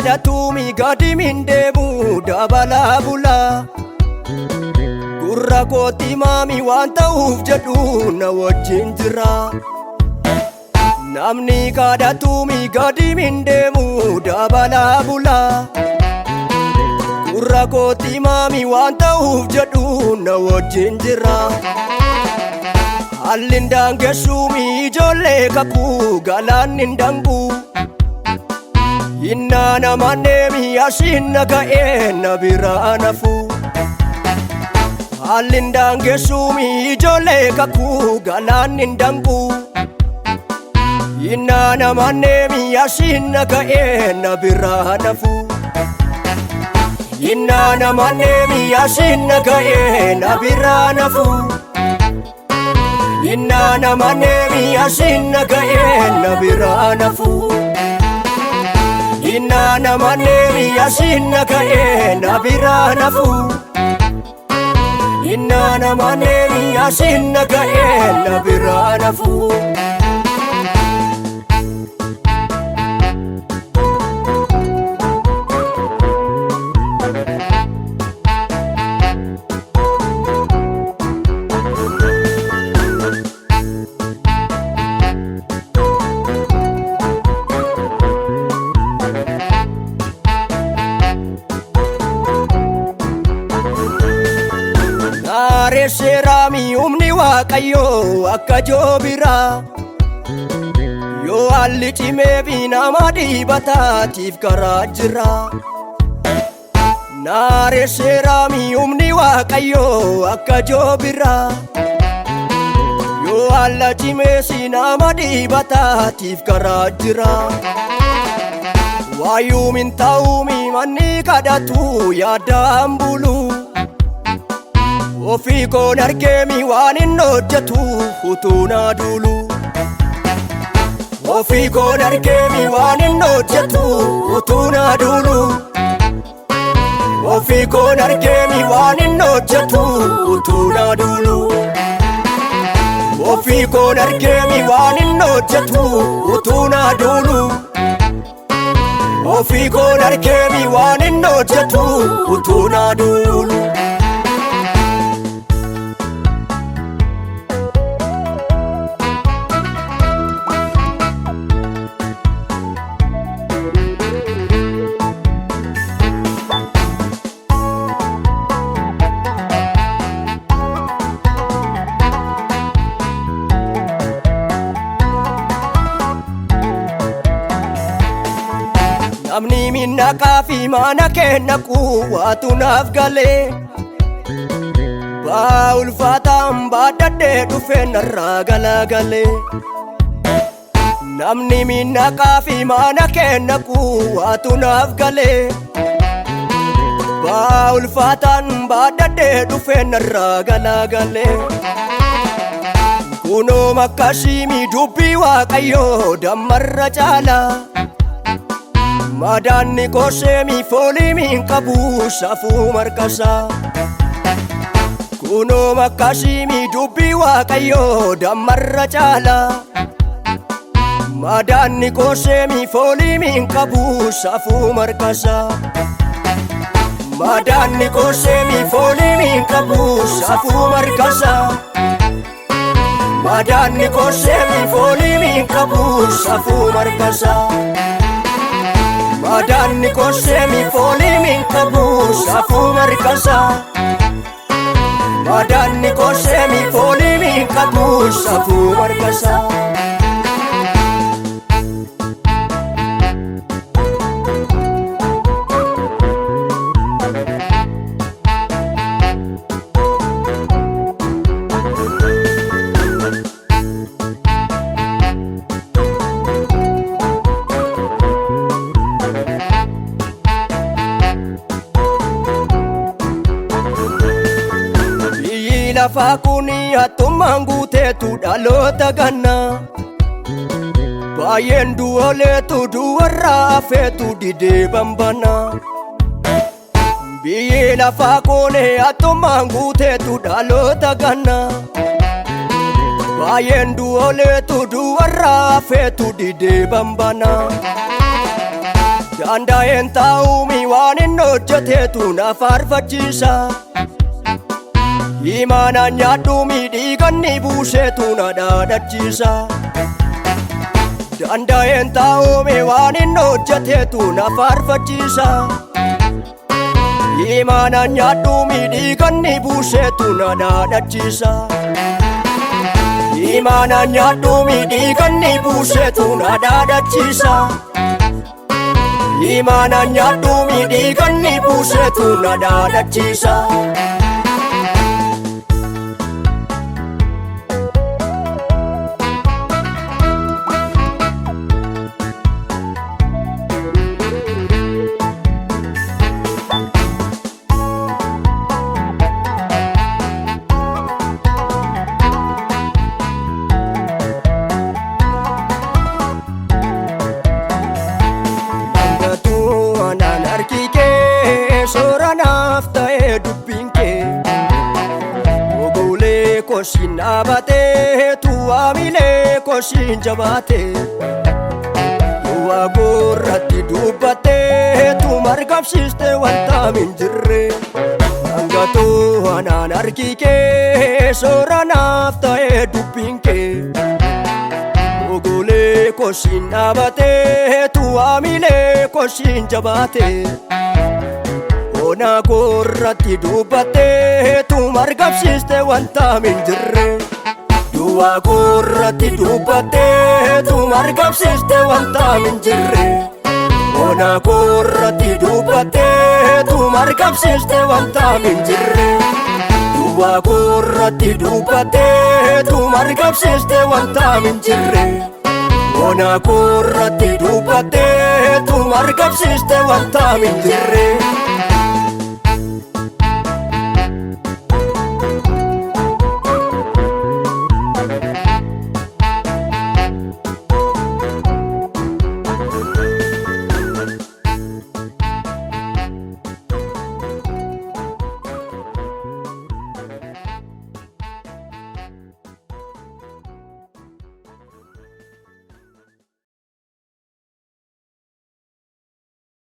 kadhatumi gadi mindeemu dabala bula gurra kooti maami waan ta'uuf jedhu na wajjin jira namni kadhatumi gadi mindeemu dabala bula gurra kooti maami waan ta'uuf jedhu na wajjin jira hallin daangessuumi ijoollee kakuu galaannin dangu inna namanneemi asiin naga'ee na biraa nafu hallin daangessuumi ijoollee kakuu galaannin dangu inna namanneemi asiin naga'ee na biraa nafu inna namanneemi asiin naga'ee na biraa nafu inna namanneemi asiin naga'ee na biraa nafu inna namanneemi asiin naga'ee na biraa nafu inna namanneemi asiin naga'ee na biraa nafu Seeraami humni waaqayyoo akka joobira yoo haalli cimeefi nama dhiibataatiif karaa jira naare seeraami humni waaqayyoo akka joobira yoo haalli cimeesi nama dhiibataatiif karaa jira waayuu min ta'uumi manni kadhatu yaadaan bulu ofii koon argeemi waan hin hojjetu utuu na duulu ofii koon argeemi waan hin hojjetu utuu na duulu ofii koon argeemi waan hin hojjetu utuu na duulu ofii koon argeemi waan hin hojjetu utuu na duulu ofii koon argeemi waan hin hojjetu utuu na duulu namni minnaqaa fi mana kennaqu waatu naaf galee baa ulfaataan baadhadhee dhufe narraa galagalee namni minnaqaa fi mana kennaqu waatu naaf galee baa ulfaataan baadhadhee dhufe narraa galagalee kunoo makkasiimi dubbii waaqayyoo dammarra caala madaanni koseemi fooliimiin qabu safuu markasa kunoo makkasiimi dubbii waaqayyoo dammarra caala madaanni koseemi fooliimiin qabu safuu markasa madaanni koseemi fooliimiin qabu safuu markasa madaanni koseemi fooliimiin qabu safuu markasa madaanni koseemi fooliimiin qabu safuu markasa madaanni koseemi fooliimiin qabu safuu markasa lafaa kuni hattummaan guuteetu dhaloota ganna baay'een du'ooleetu du'arraa hafeetu didee bambana biyyi lafaa kuni hattummaan guuteetu dhaloota ganna baay'een du'ooleetu du'arraa hafeetu didee bambana Danda'een taa'uumi waan inni hojjeteetu na faarfachiisa. Imaanaan nyaadhuumi dhiiganni buuseetu na dhaadhachiisa. Danda'een taa'uumi waan inni hojjeteetu na faarfachiisa. Imaanaan nyaadhuumi dhiiganni buuseetu na dhaadhachiisa. Imaanaan nyaadhuumi dhiiganni buuseetu na dhaadhachiisa. Imaanaan nyaadhuumi dhiiganni buuseetu na dhaadhachiisa. Sooranaaf ta'ee dubbiin kee Ogoolee koshiin dhaabatee tuwaamilee koshiin jabaatee Duwwaa gorratti dubbattee tu margabsiiste wanta min jirre Hangatoo anaan harki kee sooranaaf ta'ee dubbiin kee Ogoolee koshiin dhaabatee tuwaamilee koshiin jabaatee Ona gorratti dubbattee tu margabsiiste wanta min jirre Duwwaa gorratti dubbattee tu margabsiiste wanta min jirre Ona gorratti dubbattee tu margabsiiste wanta min jirre Duwwaa gorratti dubbattee tu margabsiiste wanta min jirre Ona gorratti dubbattee tu margabsiiste wanta min jirre